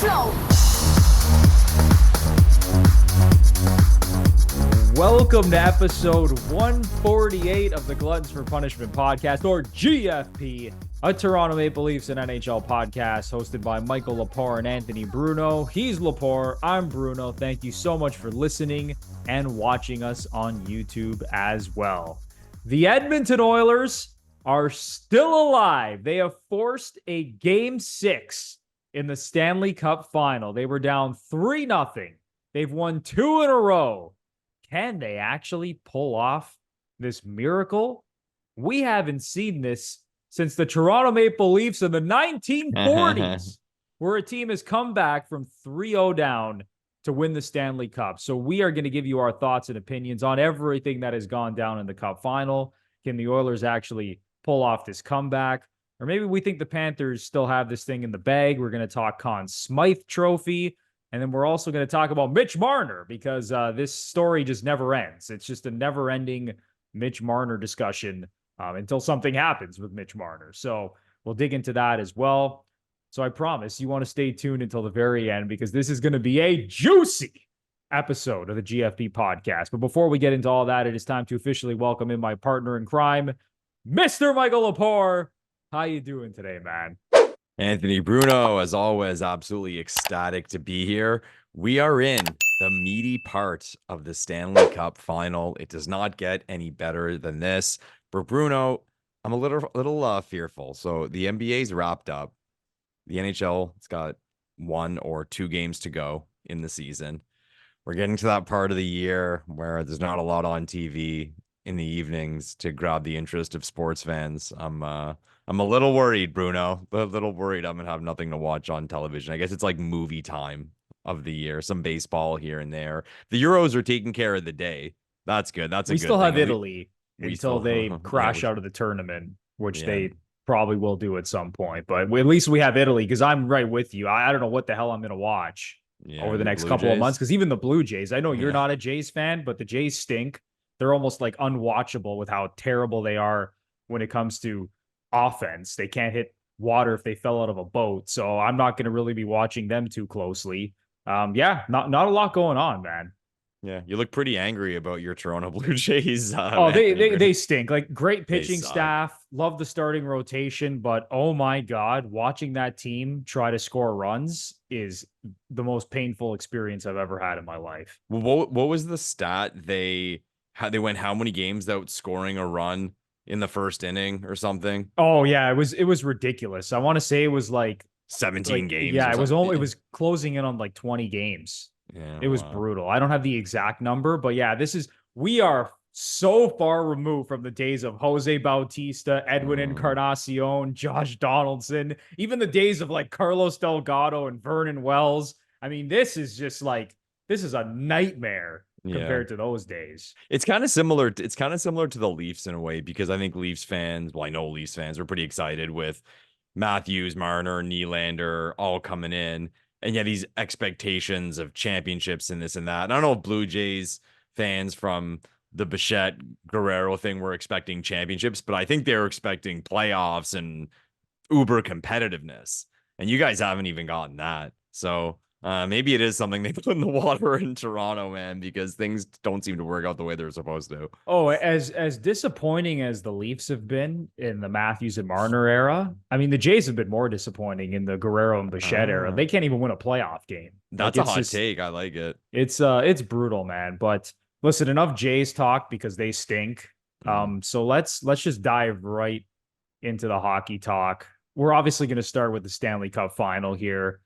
show. Welcome to episode 148 of the Gluttons For Punishment Podcast, or GFP, a Toronto Maple Leafs and NHL podcast hosted by Michael Lepore and Anthony Bruno. He's Lepore, I'm Bruno. Thank you so much for listening and watching us on YouTube as well. The Edmonton Oilers are still alive. They have forced a Game 6 in the Stanley Cup final. They were down 3-0. They've won 2 in a row. Can they actually pull off this miracle? We haven't seen this since the Toronto Maple Leafs in the 1940s, where a team has come back from 3-0 down to win the Stanley Cup. So we are going to give you our thoughts and opinions on everything that has gone down in the Cup final. Can the Oilers actually pull off this comeback? Or maybe we think the Panthers still have this thing in the bag. We're going to talk Conn Smythe Trophy. And then we're also going to talk about Mitch Marner because this story just never ends. It's just a never-ending Mitch Marner discussion until something happens with Mitch Marner. So we'll dig into that as well. So I promise you want to stay tuned until the very end because this is going to be a juicy episode of the GFP podcast. But before we get into all that, it is time to officially welcome in my partner in crime, Mr. Michael Lepore. How you doing today, man? Anthony Bruno, as always, absolutely ecstatic to be here. We are in the meaty part of the Stanley Cup final. It does not get any better than this. For Bruno, I'm a little fearful. So the NBA's wrapped up. The NHL, it's got 1 or 2 games to go in the season. We're getting to that part of the year where there's not a lot on TV in the evenings to grab the interest of sports fans. I'm a little worried, Bruno. A little worried I'm going to have nothing to watch on television. I guess it's like movie time of the year. Some baseball here and there. The Euros are taking care of the day. That's good. That's a good thing. We still have Italy until they crash out of the tournament, which they probably will do at some point. But at least we have Italy because I'm right with you. I don't know what the hell I'm going to watch over the next couple of months because even the Blue Jays, I know you're not a Jays fan, but the Jays stink. They're almost like unwatchable with how terrible they are when it comes to offense. They can't hit water if they fell out of a boat. So I'm not going to really be watching them too closely. Not a lot going on, man. Yeah, you look pretty angry about your Toronto Blue Jays. They stink. Like great pitching staff, love the starting rotation, but oh my God, watching that team try to score runs is the most painful experience I've ever had in my life. What was the stat they went how many games without scoring a run in the first inning or something? Oh yeah, it was ridiculous. I want to say it was like 17 games. Yeah, it was closing in on like 20 games. Yeah, it was brutal. I don't have the exact number, but yeah, we are so far removed from the days of Jose Bautista, Edwin Encarnacion, Josh Donaldson, even the days of like Carlos Delgado and Vernon Wells. I mean, this is a nightmare compared to those days. It's kind of similar to the Leafs in a way, because I think Leafs fans, well, I know Leafs fans were pretty excited with Matthews, Marner, Nylander all coming in. And yeah, these expectations of championships and this and that. And I don't know if Blue Jays fans from the Bichette Guerrero thing were expecting championships, but I think they were expecting playoffs and uber competitiveness. And you guys haven't even gotten that. So maybe it is something they put in the water in Toronto, man, because things don't seem to work out the way they're supposed to. Oh, as disappointing as the Leafs have been in the Matthews and Marner era, I mean, the Jays have been more disappointing in the Guerrero and Bichette era. They can't even win a playoff game. That's a hot take. I like it. It's brutal, man. But listen, enough Jays talk because they stink. So let's just dive right into the hockey talk. We're obviously going to start with the Stanley Cup final here.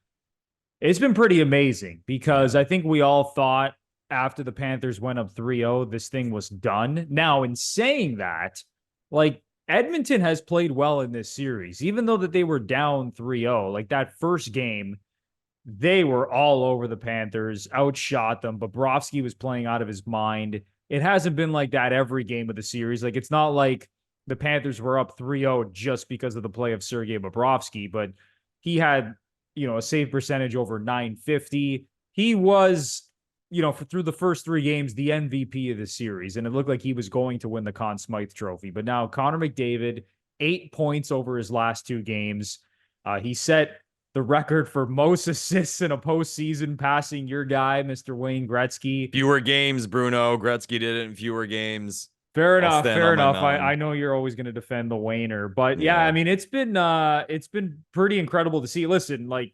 It's been pretty amazing because I think we all thought after the Panthers went up 3-0, this thing was done. Now, in saying that, like Edmonton has played well in this series, even though that they were down 3-0. Like that first game, they were all over the Panthers, outshot them. Bobrovsky was playing out of his mind. It hasn't been like that every game of the series. Like it's not like the Panthers were up 3-0 just because of the play of Sergei Bobrovsky, but he had a save percentage over 950. He was, through the first 3 games, the MVP of the series. And it looked like he was going to win the Conn Smythe Trophy. But now Connor McDavid, 8 points over his last 2 games. He set the record for most assists in a postseason, passing your guy, Mr. Wayne Gretzky. Fewer games, Bruno. Gretzky did it in fewer games. Fair I'll enough, stand fair on my enough. I mountain. know you're always going to defend the Wayner, but yeah, I Yeah, mean it's been pretty incredible to see. Listen, like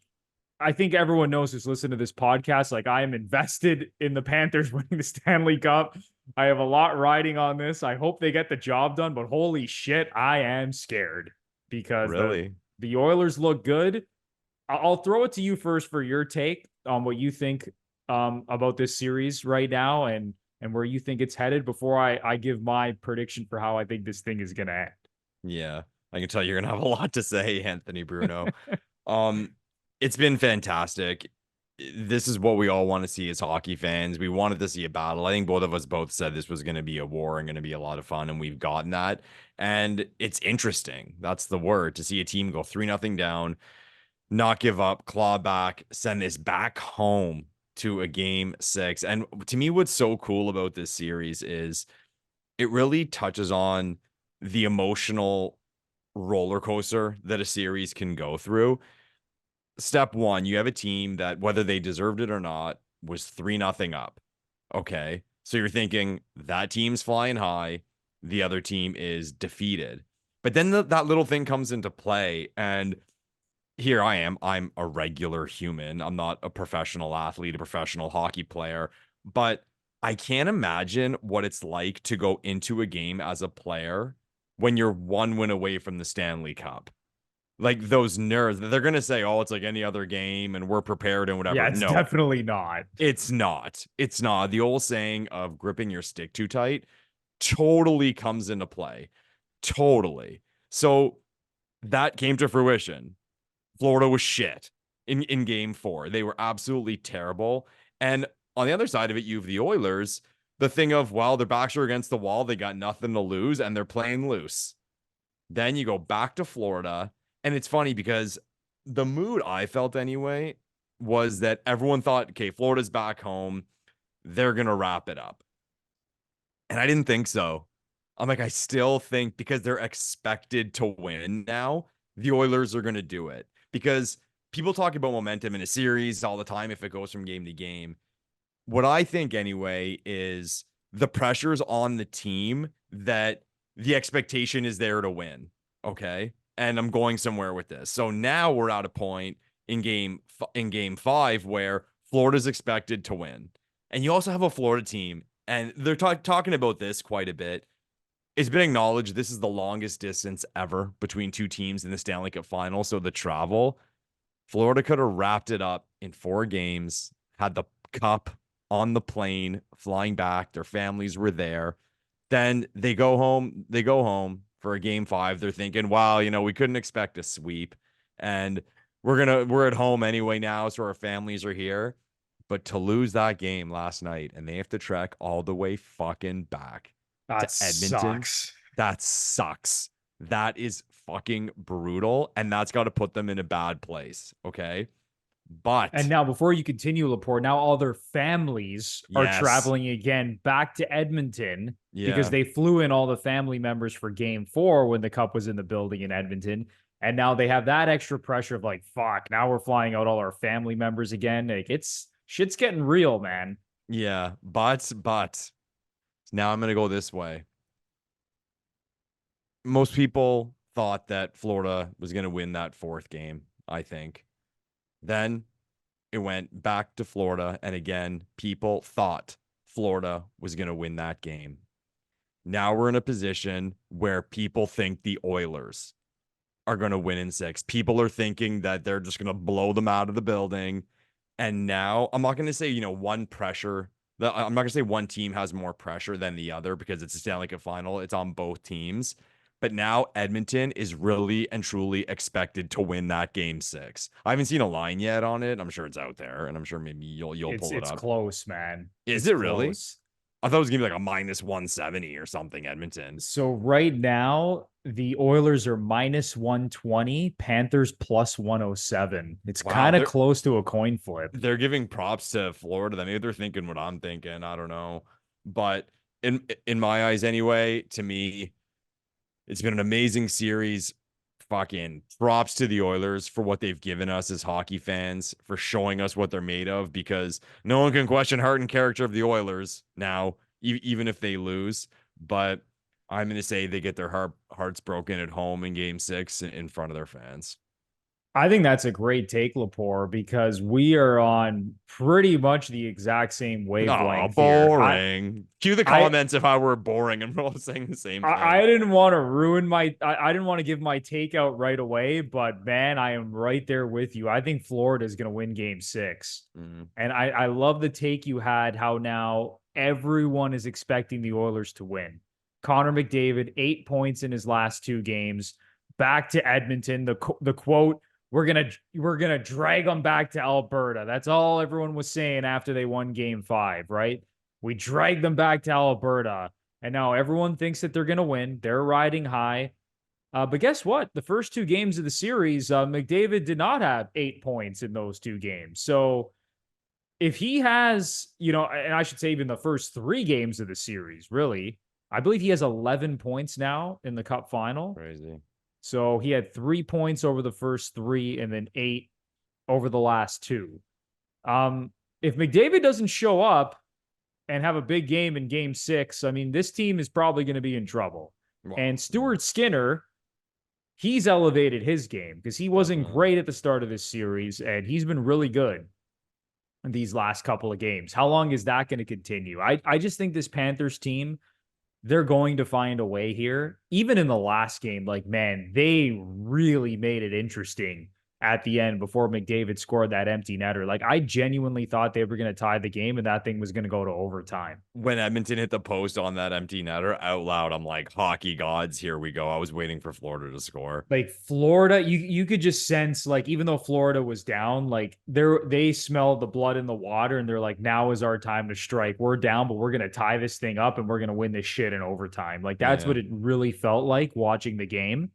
I think everyone knows who's listened to this podcast. Like I am invested in the Panthers winning the Stanley Cup. I have a lot riding on this. I hope they get the job done, but holy shit, I am scared because really. the Oilers look good. I'll throw it to you first for your take on what you think about this series right now and where you think it's headed before I give my prediction for how I think this thing is gonna end. Yeah, I can tell you're gonna have a lot to say, Anthony Bruno. Um, it's been fantastic. This is what we all want to see as hockey fans. We wanted to see a battle. I think both of us both said this was going to be a war and going to be a lot of fun, and we've gotten that. And it's interesting. That's the word, to see a team go 3-0 down, not give up, claw back, send this back home to a game 6. And to me, what's so cool about this series is it really touches on the emotional roller coaster that a series can go through. Step one, you have a team that, whether they deserved it or not, was 3-0 up. Okay. So you're thinking that team's flying high, the other team is defeated. But then that little thing comes into play, and here I am. I'm a regular human. I'm not a professional athlete, a professional hockey player, but I can't imagine what it's like to go into a game as a player when you're one win away from the Stanley Cup. Like those nerves, they're going to say, oh, it's like any other game and we're prepared and whatever. Yeah, it's No, definitely not. it's not. It's not. The old saying of gripping your stick too tight totally comes into play. Totally. So that came to fruition. Florida was shit in game 4. They were absolutely terrible. And on the other side of it, you have the Oilers, the thing of, well, their backs are against the wall. They got nothing to lose and they're playing loose. Then you go back to Florida. And it's funny because the mood I felt anyway was that everyone thought, okay, Florida's back home. They're going to wrap it up. And I didn't think so. I'm like, I still think because they're expected to win now, the Oilers are going to do it. Because people talk about momentum in a series all the time if it goes from game to game. What I think anyway is the pressure's on the team that the expectation is there to win. Okay. And I'm going somewhere with this. So now we're at a point in game 5 where Florida's expected to win. And you also have a Florida team, and they're talking about this quite a bit. It's been acknowledged this is the longest distance ever between two teams in the Stanley Cup final. So the travel, Florida could have wrapped it up in 4 games, had the cup on the plane, flying back. Their families were there. Then they go home. They go home for a game 5. They're thinking, wow, we couldn't expect a sweep. And we're at home anyway now. So our families are here. But to lose that game last night, and they have to trek all the way fucking back That to Edmonton, sucks. that sucks. That is fucking brutal. And that's got to put them in a bad place. Okay. But And now, before you continue, Lepore, now all their families are yes, traveling again back to Edmonton because yeah, they flew in all the family members for game 4 when the cup was in the building in Edmonton. And now they have that extra pressure of like, fuck, now we're flying out all our family members again. Like shit's getting real, man. yeah. But now I'm going to go this way. Most people thought that Florida was going to win that 4th game, I think. Then it went back to Florida. And again, people thought Florida was going to win that game. Now we're in a position where people think the Oilers are going to win in 6. People are thinking that they're just going to blow them out of the building. And now I'm not going to say, one pressure. I'm not going to say one team has more pressure than the other because it's a Stanley Cup final. It's on both teams. But now Edmonton is really and truly expected to win that game 6. I haven't seen a line yet on it. I'm sure it's out there, and I'm sure maybe you'll pull it It's up. close, man. Is It's it really? close. I thought it was gonna be like a minus 170 or something, Edmonton. So right now, the Oilers are minus 120, Panthers plus 107. It's Wow, kind of close to a coin flip. They're giving props to Florida. Maybe they're thinking what I'm thinking. I don't know. But in my eyes anyway, to me, it's been an amazing series. fucking props to the Oilers for what they've given us as hockey fans, for showing us what they're made of, because no one can question heart and character of the Oilers now, even if they lose. But I'm going to say they get their hearts broken at home in game 6 in front of their fans. I think that's a great take, Lepore, because we are on pretty much the exact same wavelength. Boring. Cue the comments if I were boring and we're all saying the same thing. I didn't want to ruin I didn't want to give my take out right away, but man, I am right there with you. I think Florida is going to win game 6. And I love the take you had, how now everyone is expecting the Oilers to win. Connor McDavid, 8 points in his last 2 games. Back to Edmonton. The quote, we're gonna drag them back to Alberta. That's all everyone was saying after they won game 5, right? We dragged them back to Alberta. And now everyone thinks that they're gonna win. They're riding high. But guess what? The first 2 games of the series, McDavid did not have 8 points in those 2 games. So if he has, and I should say even the first 3 games of the series, really, I believe he has 11 points now in the Cup final. Crazy. So he had 3 points over the first 3 and then 8 over the last 2. If McDavid doesn't show up and have a big game in game 6, I mean, this team is probably going to be in trouble. Wow. And Stuart Skinner, he's elevated his game because he wasn't great at the start of this series, and he's been really good in these last couple of games. How long is that going to continue? I just think this Panthers team, they're going to find a way here. Even in the last game, man, they really made it interesting at the end before McDavid scored that empty netter. I genuinely thought they were going to tie the game and that thing was going to go to overtime. When Edmonton hit the post on that empty netter, out loud, I'm like, hockey gods, here we go. I was waiting for Florida to score. Florida, you could just sense, even though Florida was down, they smelled the blood in the water and they're like, now is our time to strike. We're down, but we're going to tie this thing up and we're going to win this shit in overtime. That's what it really felt like watching the game.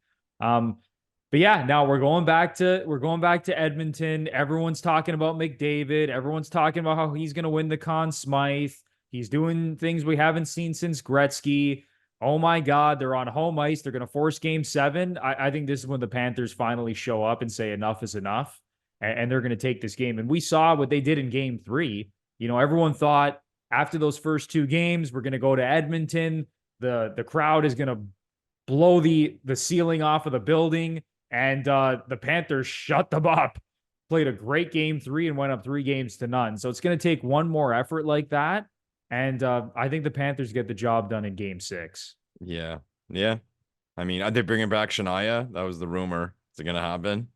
But yeah, now we're going back to Edmonton. Everyone's talking about McDavid. Everyone's talking about how he's going to win the Conn Smythe. He's doing things we haven't seen since Gretzky. Oh my God, they're on home ice. They're going to force game 7. I think this is when the Panthers finally show up and say enough is enough. And they're going to take this game. And we saw what they did in game 3. Everyone thought after those first 2 games, we're going to go to Edmonton. The crowd is going to blow the ceiling off of the building. And the Panthers shut them up, played a great game 3 and went up 3-0. So it's going to take one more effort like that. And I think the Panthers get the job done in game 6. Yeah. I mean, are they bringing back Shania? That was the rumor. Is it going to happen?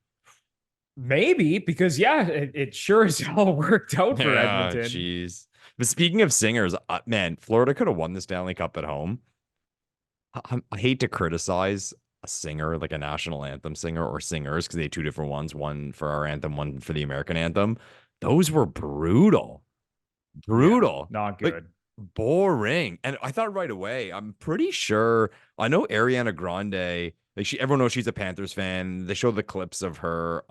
Maybe, because it sure as hell worked out for Edmonton. Jeez. But speaking of singers, man, Florida could have won the Stanley Cup at home. I hate to criticize a singer, like a national anthem singer or singers, because they had 2 different ones, one for our anthem, one for the American anthem. Those were brutal. Yeah, not good. Boring. And I thought right away, I'm pretty sure, I know Ariana Grande, everyone knows she's a Panthers fan. They show the clips of her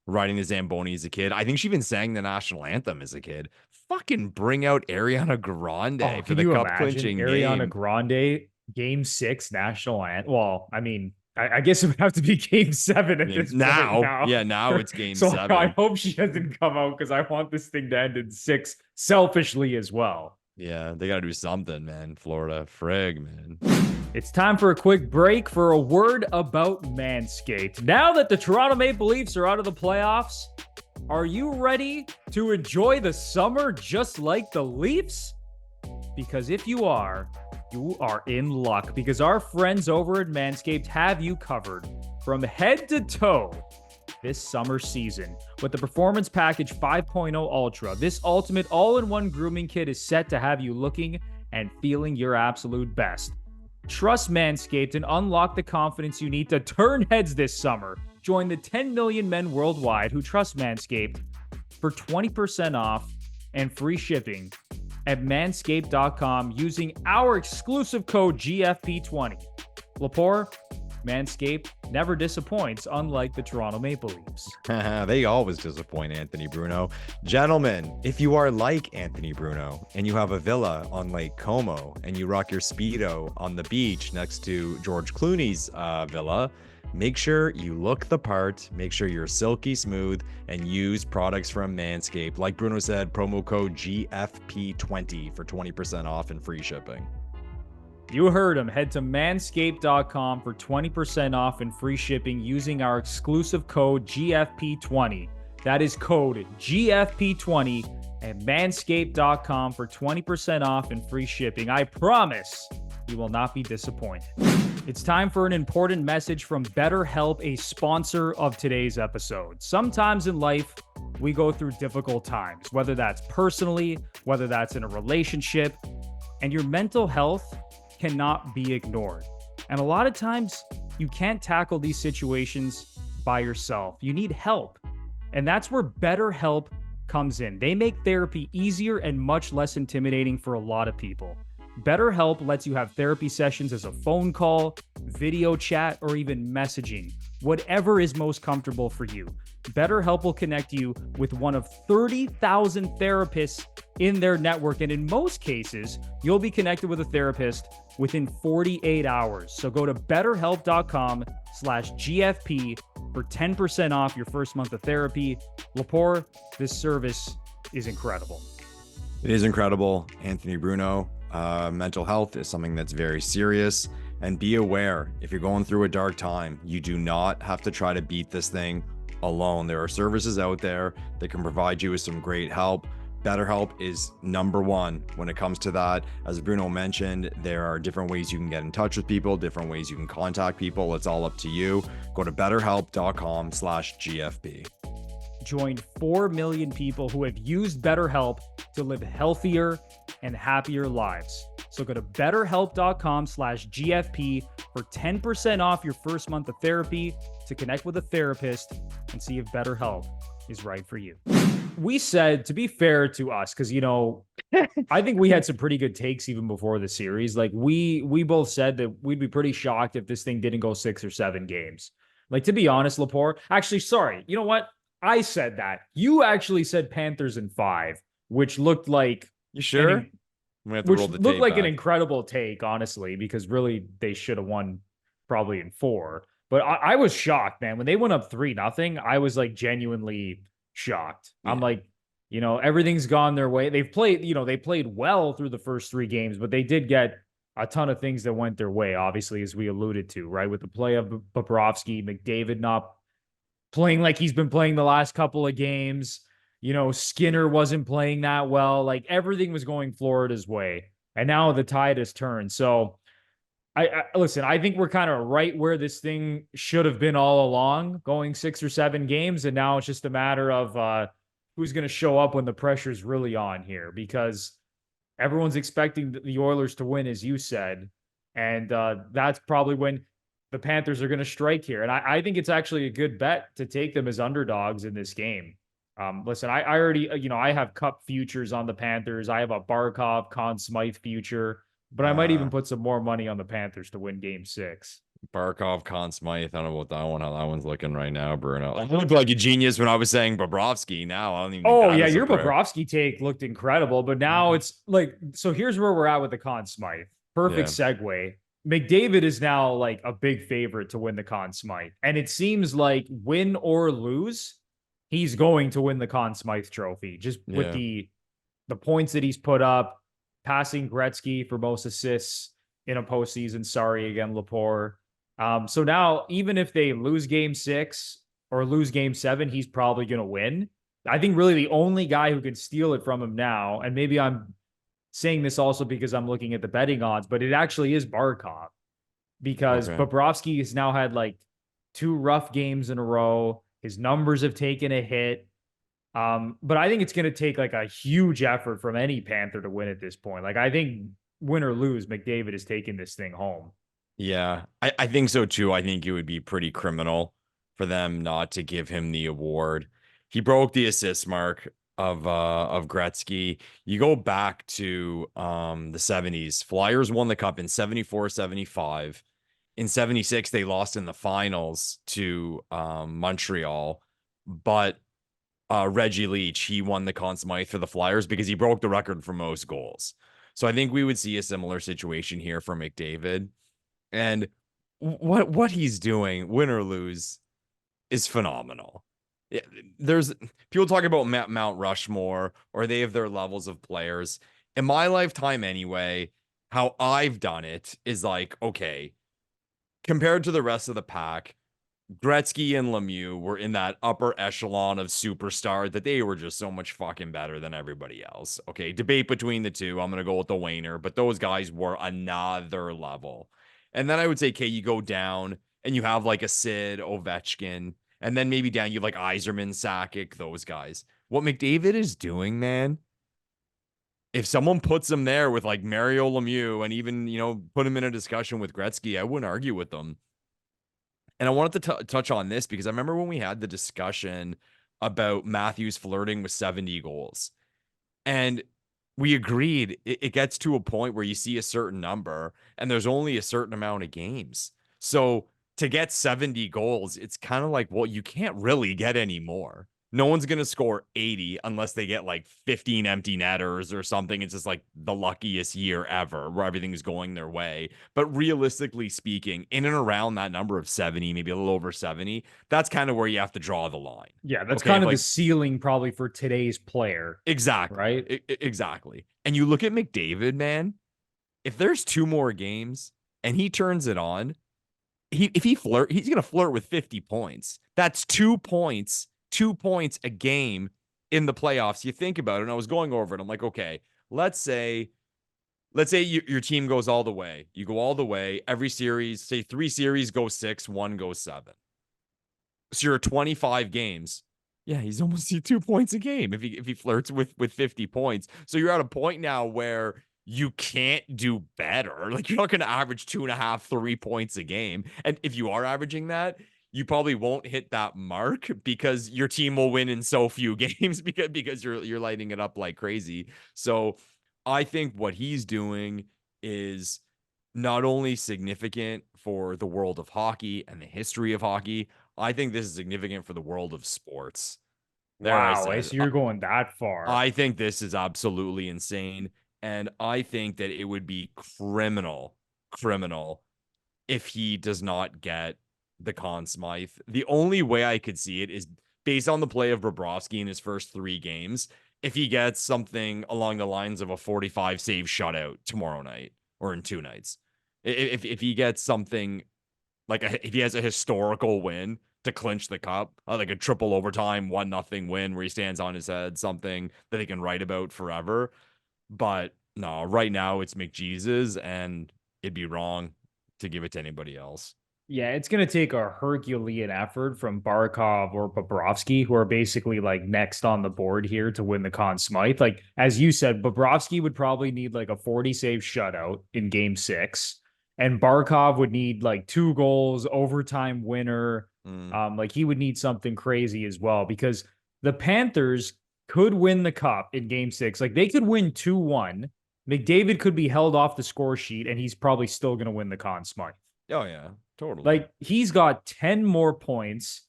riding the Zamboni as a kid. I think she even sang the national anthem as a kid. Fucking bring out Ariana Grande for the cup clinching game. Ariana Grande game 6 national anthem. Well, I mean, I guess it would have to be game 7 at this point now. Yeah, now it's game 7. I hope she doesn't come out because I want this thing to end in 6 selfishly as well. Yeah, they got to do something, man. Florida, frig, man. It's time for a quick break for a word about Manscaped. Now that the Toronto Maple Leafs are out of the playoffs, are you ready to enjoy the summer just like the Leafs? Because if you are in luck, because our friends over at Manscaped have you covered from head to toe this summer season. With the Performance Package 5.0 Ultra, this ultimate all-in-one grooming kit is set to have you looking and feeling your absolute best. Trust Manscaped and unlock the confidence you need to turn heads this summer. Join the 10 million men worldwide who trust Manscaped for 20% off and free shipping at manscaped.com using our exclusive code GFP20. Lepore, Manscaped never disappoints, unlike the Toronto Maple Leafs. They always disappoint, Anthony Bruno. Gentlemen, if you are like Anthony Bruno and you have a villa on Lake Como and you rock your Speedo on the beach next to George Clooney's villa, make sure you look the part, make sure you're silky smooth, and use products from Manscaped. Like Bruno said, promo code GFP20 for 20% off and free shipping. You heard him. Head to manscaped.com for 20% off and free shipping using our exclusive code GFP20. That is code GFP20 at manscaped.com for 20% off and free shipping. I promise you will not be disappointed. It's time for an important message from BetterHelp, a sponsor of today's episode. Sometimes in life, we go through difficult times, whether that's personally, whether that's in a relationship, and your mental health cannot be ignored. And a lot of times, you can't tackle these situations by yourself. You need help. And that's where BetterHelp comes in. They make therapy easier and much less intimidating for a lot of people. BetterHelp lets you have therapy sessions as a phone call, video chat, or even messaging, whatever is most comfortable for you. BetterHelp will connect you with one of 30,000 therapists in their network, and in most cases, you'll be connected with a therapist within 48 hours. So go to betterhelp.com/GFP for 10% off your first month of therapy. Lepore, this service is incredible. It is incredible, Anthony Bruno. Mental health is something that's very serious, and be aware if you're going through a dark time, you do not have to try to beat this thing alone. There are services out there that can provide you with some great help. BetterHelp is number one when it comes to that. As Bruno mentioned, there are different ways you can get in touch with people, different ways you can contact people. It's all up to you. Go to betterhelp.com/GFP. Join 4 million people who have used BetterHelp to live healthier and happier lives. So go to betterhelp.com/GFP for 10% off your first month of therapy to connect with a therapist and see if BetterHelp is right for you. We said, to be fair to us, because, I think we had some pretty good takes even before the series. Like we both said that we'd be pretty shocked if this thing didn't go 6 or 7 games. Like, to be honest, Lepore, actually, sorry, you know what? I said that. You actually said Panthers in 5, which looked like... You sure? Which looked like an incredible take, honestly, because really they should have won probably in 4. But I was shocked, man. When they went up 3-0, I was like genuinely shocked. Yeah. I'm like, everything's gone their way. They've played, they played well through the first 3 games, but they did get a ton of things that went their way, obviously, as we alluded to, right? With the play of Bobrovsky, McDavid not playing like he's been playing the last couple of games. Skinner wasn't playing that well. Like, everything was going Florida's way. And now the tide has turned. So I listen, I think we're kind of right where this thing should have been all along, going 6 or 7 games. And now it's just a matter of who's going to show up when the pressure's really on here, because everyone's expecting the Oilers to win, as you said. And that's probably when the Panthers are going to strike here. And I think it's actually a good bet to take them as underdogs in this game. Listen, I already, I have Cup futures on the Panthers. I have a Barkov, Conn Smythe future, but I might even put some more money on the Panthers to win game 6. Barkov, Conn Smythe. I don't know about that one, how that one's looking right now, Bruno. I looked like a genius when I was saying Bobrovsky. Now I don't even. Oh, yeah, your Bobrovsky take looked incredible, but now it's like, so here's where we're at with the Conn Smythe. Perfect segue. McDavid is now like a big favorite to win the Conn Smythe. And it seems like, win or lose, he's going to win the Conn Smythe Trophy, just with the points that he's put up, passing Gretzky for most assists in a postseason. Sorry again, Lepore. So now, even if they lose game 6 or lose game 7, he's probably going to win. I think really the only guy who can steal it from him now, and maybe I'm saying this also because I'm looking at the betting odds, but it actually is Barkov, because Bobrovsky has now had like 2 rough games in a row. His numbers have taken a hit. But I think it's going to take like a huge effort from any Panther to win at this point. Like, I think win or lose, McDavid is taking this thing home. Yeah, I think so too. I think it would be pretty criminal for them not to give him the award. He broke the assist mark of Gretzky. You go back to the 70s. Flyers won the Cup in 74-75. In 76, they lost in the finals to Montreal. But Reggie Leach, he won the Conn Smythe for the Flyers because he broke the record for most goals. So I think we would see a similar situation here for McDavid. And what he's doing, win or lose, is phenomenal. Yeah, there's people talking about Mount Rushmore, or they have their levels of players. In my lifetime, anyway, how I've done it is like, okay, compared to the rest of the pack, Gretzky and Lemieux were in that upper echelon of superstar that they were just so much fucking better than everybody else. Okay, debate between the two. I'm gonna go with the Wayner, but those guys were another level. And then I would say, okay, you go down and you have like a Sid, Ovechkin, and then maybe down you have like Yzerman, Sakic, those guys. What McDavid is doing, man, if someone puts him there with like Mario Lemieux and even, put him in a discussion with Gretzky, I wouldn't argue with them. And I wanted to touch on this because I remember when we had the discussion about Matthews flirting with 70 goals. And we agreed it gets to a point where you see a certain number and there's only a certain amount of games. So to get 70 goals, it's kind of like, well, you can't really get any more. No one's going to score 80 unless they get like 15 empty netters or something. It's just like the luckiest year ever where everything's going their way. But realistically speaking, in and around that number of 70, maybe a little over 70, that's kind of where you have to draw the line. Yeah, that's kind of like the ceiling probably for today's player. Exactly. Right? Exactly. And you look at McDavid, man, if there's 2 more games and he turns it on, he's going to flirt with 50 points. That's 2 points a game in the playoffs. You think about it, and I was going over it. I'm like, okay, let's say your team goes all the way. You go all the way. Every series, say 3 series go 6, 1 goes 7. So you're at 25 games. Yeah, he's almost 2 points a game if he flirts with 50 points. So you're at a point now where you can't do better. Like, you're not going to average 2.5, 3 points a game. And if you are averaging that, you probably won't hit that mark because your team will win in so few games because you're lighting it up like crazy. So I think what he's doing is not only significant for the world of hockey and the history of hockey, I think this is significant for the world of sports. Wow, so you're going that far. I think this is absolutely insane. And I think that it would be criminal if he does not get the Conn Smythe. The only way I could see it is based on the play of Bobrovsky in his first 3 games. If he gets something along the lines of a 45 save shutout tomorrow night or in 2 nights, if he gets something like if he has a historical win to clinch the cup, like a triple overtime 1-0 win where he stands on his head, something that he can write about forever. But no, right now it's McJesus, and it'd be wrong to give it to anybody else. Yeah, it's going to take a Herculean effort from Barkov or Bobrovsky, who are basically like next on the board here to win the Conn Smythe. Like, as you said, Bobrovsky would probably need like a 40 save shutout in game 6. And Barkov would need like 2 goals, overtime winner. Like, he would need something crazy as well, because the Panthers could win the cup in game 6. Like, they could win 2-1. McDavid could be held off the score sheet, and he's probably still going to win the Conn Smythe. Oh, yeah, totally. Like, he's got 10 more points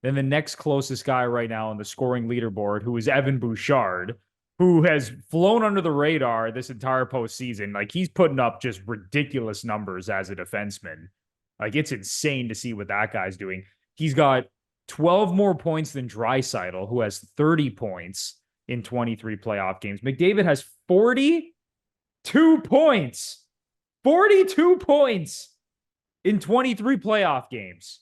than the next closest guy right now on the scoring leaderboard, who is Evan Bouchard, who has flown under the radar this entire postseason. Like, he's putting up just ridiculous numbers as a defenseman. Like, it's insane to see what that guy's doing. He's got 12 more points than Draisaitl, who has 30 points in 23 playoff games. McDavid has 42 points. 42 points in 23 playoff games.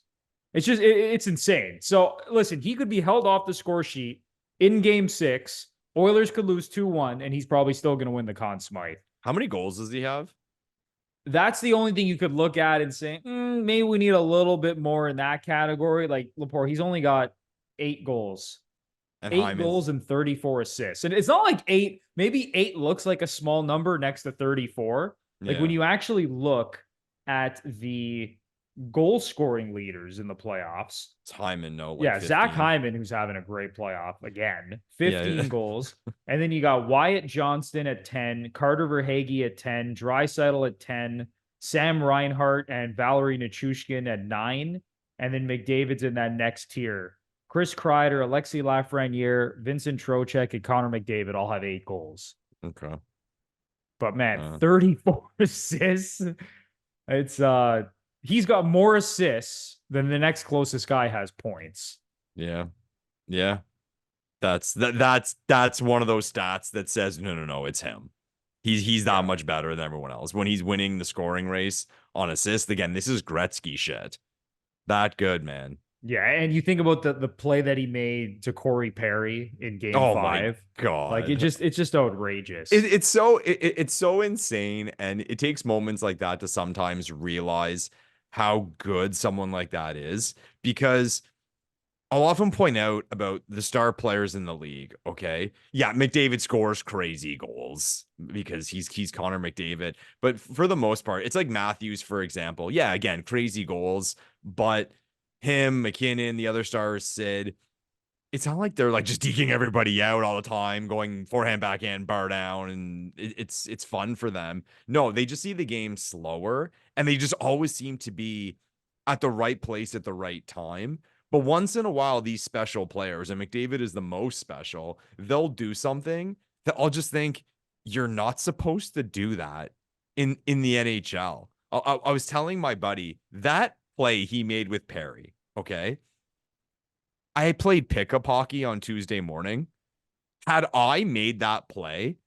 It's insane. So listen, he could be held off the score sheet in game 6. Oilers could lose 2-1, and he's probably still going to win the Conn Smythe. How many goals does he have? That's the only thing you could look at and say, maybe we need a little bit more in that category. Like Lepore, he's only got 8 goals. And 8 goals and 34 assists. And it's not like 8, maybe 8 looks like a small number next to 34. Like, when you actually look at the goal scoring leaders in the playoffs. It's Hyman, no. Like, yeah, 15. Zach Hyman, who's having a great playoff again. 15 goals. And then you got Wyatt Johnston at 10, Carter Verhaeghe at 10, Draisaitl at 10, Sam Reinhart and Valerie Nichushkin at 9. And then McDavid's in that next tier. Chris Kreider, Alexei Lafreniere, Vincent Trocheck, and Connor McDavid all have 8 goals. Okay. But man, 34 assists. It's he's got more assists than the next closest guy has points. Yeah. Yeah. That's one of those stats that says no, it's him. He's that much better than everyone else. When he's winning the scoring race on assists, again, this is Gretzky shit. That good, man. Yeah, and you think about the play that he made to Corey Perry in Game Oh 5. my God. Like it's just outrageous. It's so insane, and it takes moments like that to sometimes realize how good someone like that is, because I'll often point out about the star players in the league. Okay. Yeah, McDavid scores crazy goals because he's Connor McDavid. But for the most part, it's like Matthews, for example. Yeah, again, crazy goals. But him, McKinnon, the other stars, Sid, it's not like they're like just deking everybody out all the time, going forehand, backhand, bar down, and it's fun for them. No, they just see the game slower, and they just always seem to be at the right place at the right time. But once in a while, these special players, and McDavid is the most special, they'll do something that I'll just think you're not supposed to do that in the NHL. I was telling my buddy that play he made with Perry. Okay. I played pickup hockey on Tuesday morning. Had I made that play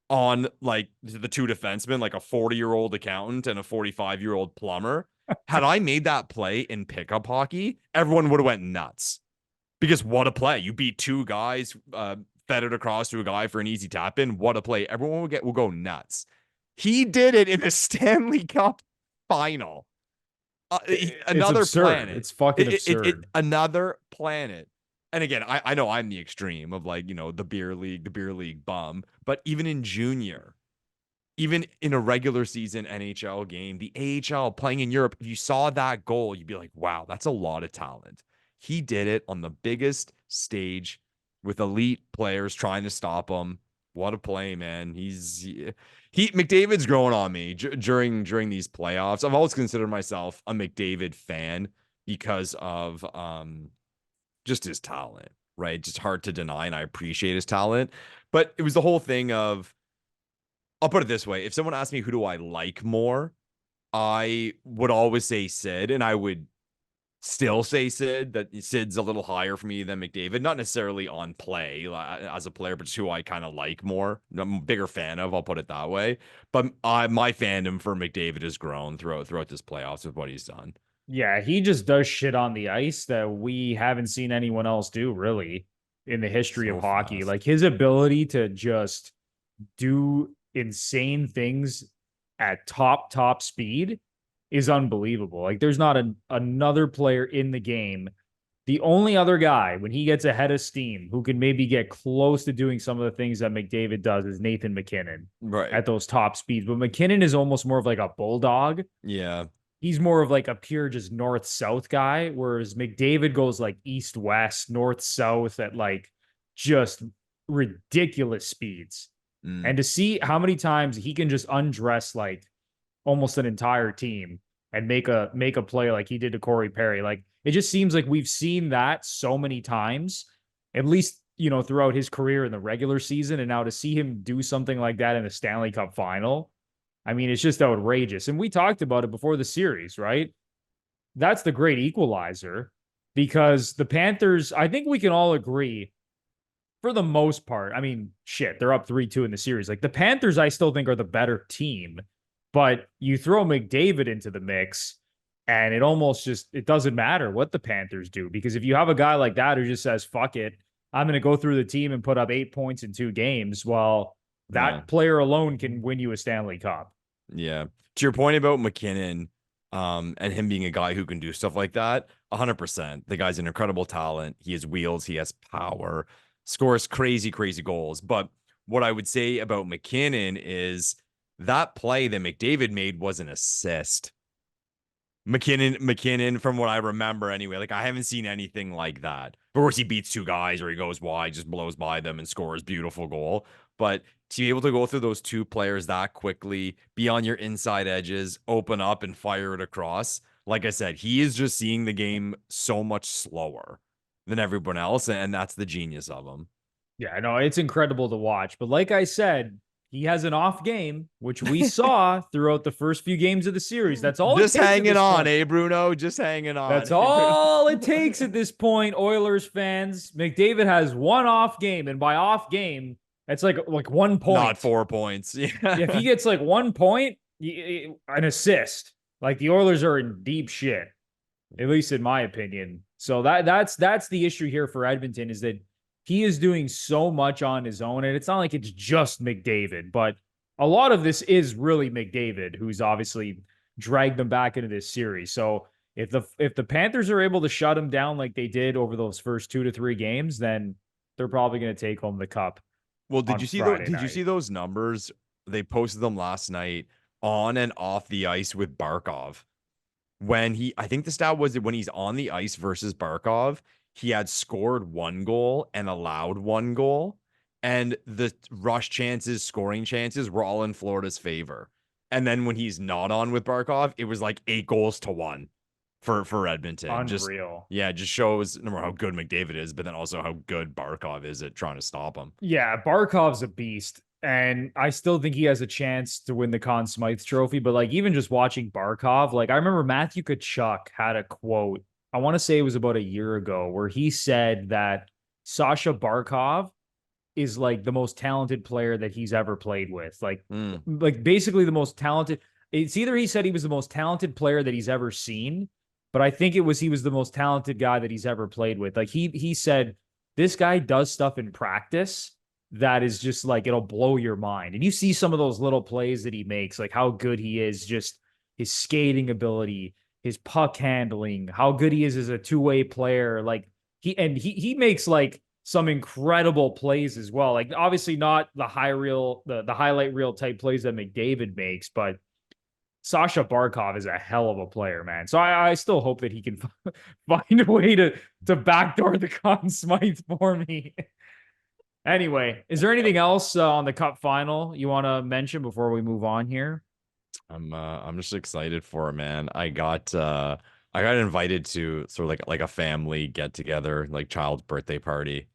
on like the two defensemen, like a 40-year-old accountant and a 45-year-old plumber, had I made that play in pickup hockey, everyone would have went nuts. Because what a play. You beat two guys, fed it across to a guy for an easy tap in. What a play. Everyone will go nuts. He did it in the Stanley Cup final. Another planet. It's fucking absurd. Another planet. And again, I know I'm the extreme of like, the beer league bum, but even in junior, even in a regular season NHL game, the AHL playing in Europe, if you saw that goal, you'd be like, wow, that's a lot of talent. He did it on the biggest stage with elite players trying to stop him. What a play, man. McDavid's growing on me during these playoffs. I've always considered myself a McDavid fan because of just his talent, right? Just hard to deny, and I appreciate his talent. But it was the whole thing of, I'll put it this way. If someone asked me who do I like more, I would always say Sid, and I would still say Sid. That Sid's a little higher for me than McDavid, not necessarily on play as a player, but just who I kind of like more. I'm a bigger fan of, I'll put it that way. But my fandom for McDavid has grown throughout this playoffs with what he's done. Yeah, he just does shit on the ice that we haven't seen anyone else do really in the history of hockey. Fast. Like his ability to just do insane things at top speed is unbelievable. Like there's not another player in the game. The only other guy when he gets ahead of steam who can maybe get close to doing some of the things that McDavid does is Nathan McKinnon, right, at those top speeds. But McKinnon is almost more of like a bulldog. Yeah. He's more of like a pure just north-south guy, whereas McDavid goes like east-west, north-south at like just ridiculous speeds. And to see how many times he can just undress like almost an entire team and make a play like he did to Corey Perry. Like it just seems like we've seen that so many times, at least, throughout his career in the regular season. And now to see him do something like that in the Stanley Cup final, I mean, it's just outrageous. And we talked about it before the series, right? That's the great equalizer, because the Panthers, I think we can all agree, for the most part, I mean, shit, they're up 3-2 in the series. Like the Panthers, I still think are the better team, but you throw McDavid into the mix and it doesn't matter what the Panthers do, because if you have a guy like that who just says, fuck it, I'm going to go through the team and put up 8 points in 2 games, well, that player alone can win you a Stanley Cup. Yeah. To your point about McKinnon, and him being a guy who can do stuff like that, 100%. The guy's an incredible talent. He has wheels. He has power. Scores crazy, crazy goals. But what I would say about McKinnon is that play that McDavid made was an assist. McKinnon, from what I remember anyway, like I haven't seen anything like that. Of course, he beats 2 guys or he goes wide, just blows by them and scores beautiful goal. But to be able to go through those 2 players that quickly, be on your inside edges, open up and fire it across. Like I said, he is just seeing the game so much slower than everyone else. And that's the genius of him. Yeah, I know it's incredible to watch. But like I said, he has an off game, which we saw throughout the first few games of the series. That's all. Just it takes hanging on, point. Bruno? Just hanging on. That's all it takes at this point, Oilers fans. McDavid has one off game, and by off game, it's like 1 point. Not 4 points. Yeah. If he gets like 1 point, an assist, like the Oilers are in deep shit, at least in my opinion. So that's the issue here for Edmonton, is that he is doing so much on his own, and it's not like it's just McDavid, but a lot of this is really McDavid, who's obviously dragged them back into this series. So if the Panthers are able to shut him down like they did over those first 2 to 3 games, then they're probably going to take home the cup. Well, did you see those numbers? They posted them last night on and off the ice with Barkov. I think the stat was that when he's on the ice versus Barkov, he had scored 1 goal and allowed 1 goal. And the rush chances, scoring chances were all in Florida's favor. And then when he's not on with Barkov, it was like 8 goals to 1 for Edmonton. Unreal. Just shows number how good McDavid is, but then also how good Barkov is at trying to stop him. Yeah, Barkov's a beast. And I still think he has a chance to win the Conn Smythe Trophy. But like, even just watching Barkov, like I remember Matthew Tkachuk had a quote, I want to say it was about a year ago, where he said that Sasha Barkov is like the most talented player that he's ever played with. Like basically the most talented. It's either he said he was the most talented player that he's ever seen, but I think it was he was the most talented guy that he's ever played with. Like he said, this guy does stuff in practice that is just like, it'll blow your mind. And you see some of those little plays that he makes, like how good he is, just his skating ability, his puck handling, how good he is as a two-way player. Like he makes like some incredible plays as well. Like obviously not the highlight reel type plays that McDavid makes, but Sasha Barkov is a hell of a player, man. So I still hope that he can find a way to backdoor the Conn Smythe for me. Anyway, is there anything else on the Cup final you want to mention before we move on here? I'm just excited for it, man. I got invited to sort of like a family get together, like child's birthday party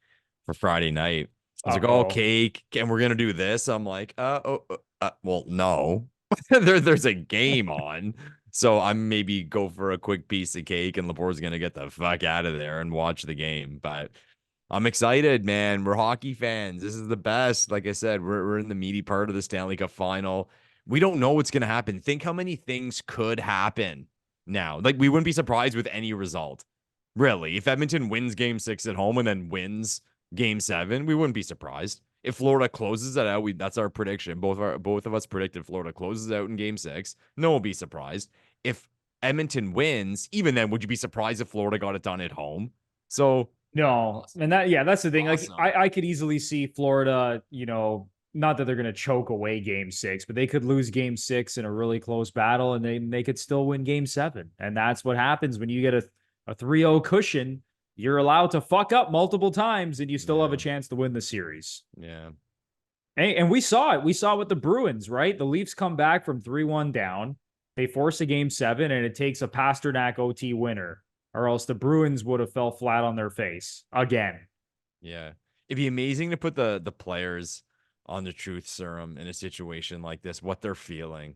for Friday night. I was like, oh, cake, and we're gonna do this. I'm like, well, no. There's a game on, so I'm maybe go for a quick piece of cake, and Lepore's gonna get the fuck out of there and watch the game. But I'm excited, man. We're hockey fans. This is the best. Like I said, we're in the meaty part of the Stanley Cup final. We don't know what's gonna happen. Think how many things could happen now. Like we wouldn't be surprised with any result, really. If Edmonton wins Game 6 at home and then wins Game 7, we wouldn't be surprised. If Florida closes it out, that's our prediction. Both of us predicted Florida closes out in Game 6. No one will be surprised. If Edmonton wins, even then, would you be surprised if Florida got it done at home? So no, and that's the thing. Awesome. Like I could easily see Florida, not that they're going to choke away Game 6, but they could lose Game 6 in a really close battle, and they could still win Game 7. And that's what happens when you get a 3-0 cushion. You're allowed to fuck up multiple times, and you still have a chance to win the series. Yeah. And we saw it. We saw it with the Bruins, right? The Leafs come back from 3-1 down. They force a Game 7, and it takes a Pasternak OT winner, or else the Bruins would have fell flat on their face again. Yeah. It'd be amazing to put the players on the truth serum in a situation like this, what they're feeling.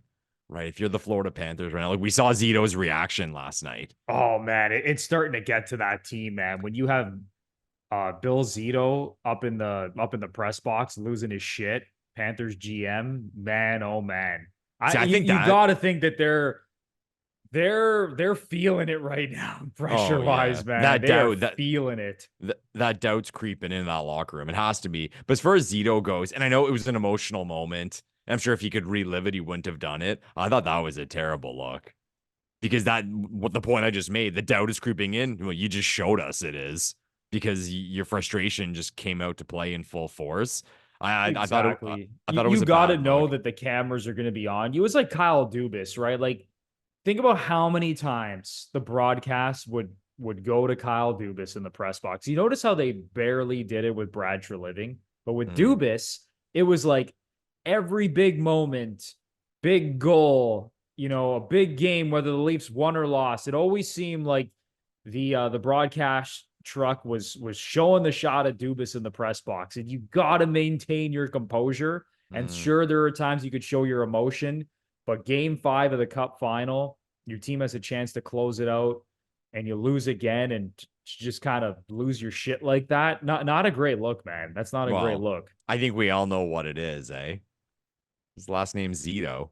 Right. If you're the Florida Panthers right now, like we saw Zito's reaction last night. Oh, man, it's starting to get to that team, man. When you have Bill Zito up in the press box losing his shit, Panthers GM, man, oh, man. I think you got to think that they're feeling it right now, pressure-wise, man. They're feeling it. That doubt's creeping in that locker room. It has to be. But as far as Zito goes, and I know it was an emotional moment, I'm sure if he could relive it, he wouldn't have done it. I thought that was a terrible look. Because what the point I just made, the doubt is creeping in. Well, you just showed us it is. Because your frustration just came out to play in full force. I thought it was. You got to know that the cameras are going to be on you. It's like Kyle Dubas, right? Like, think about how many times the broadcast would go to Kyle Dubas in the press box. You notice how they barely did it with Brad Treliving, but with Dubas, it was like every big moment, big goal, a big game, whether the Leafs won or lost. It always seemed like the broadcast truck was showing the shot at Dubas in the press box, and you got to maintain your composure. And sure, there are times you could show your emotion, but game 5 of the cup final, your team has a chance to close it out and you lose again and just kind of lose your shit like that. Not a great look, man. That's not a great Well, look. I think we all know what it is, eh? His last name's Zito.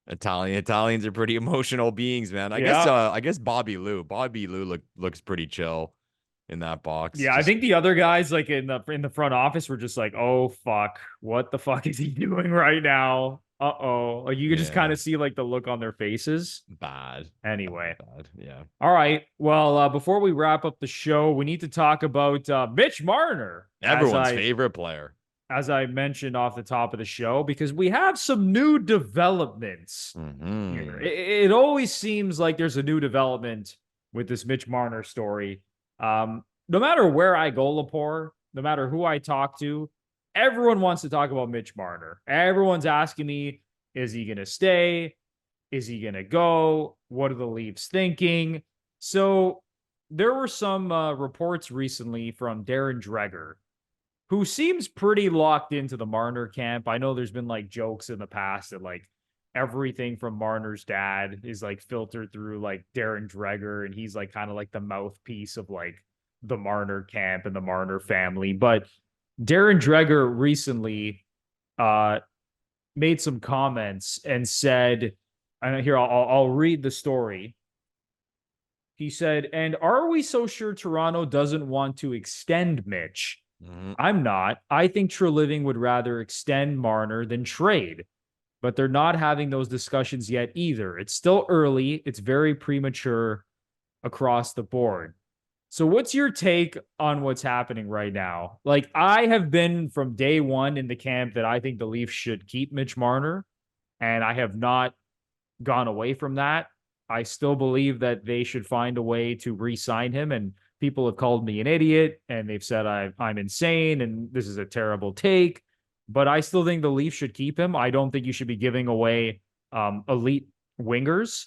Italians are pretty emotional beings, man. Yeah. I guess Bobby Lou. Bobby Lou looks pretty chill in that box. Yeah, I Just think the other guys like in the front office were just like, "Oh fuck, what the fuck is he doing right now?" Uh-oh. Like you could just kind yeah, of see like the look on their faces. bad. Anyway. Bad. Yeah. All right. Well, before we wrap up the show, we need to talk about Mitch Marner, Everyone's favorite player. as I mentioned off the top of the show, because we have some new developments here. Mm-hmm. It always seems like there's a new development with this Mitch Marner story. No matter where I go, Lepore, no matter who I talk to, everyone wants to talk about Mitch Marner. Everyone's asking me, is he going to stay? Is he going to go? What are the Leafs thinking? So there were some reports recently from Darren Dreger, who seems pretty locked into the Marner camp. I know there's been like jokes in the past that like everything from Marner's dad is like filtered through like Darren Dreger, and he's like kind of like the mouthpiece of like the Marner camp and the Marner family. But Darren Dreger recently made some comments and said, and here I'll read the story. He said, "And are we so sure Toronto doesn't want to extend Mitch? Mm-hmm. I'm not. I think Treliving would rather extend Marner than trade, but they're not having those discussions yet either. It's still early. It's very premature across the board." So what's your take on what's happening right now? Like, I have been from day one in the camp that I think the Leafs should keep Mitch Marner, and I have not gone away from that. I still believe that they should find a way to re-sign him, and people have called me an idiot and they've said I'm insane and this is a terrible take, but I still think the Leafs should keep him. I don't think you should be giving away elite wingers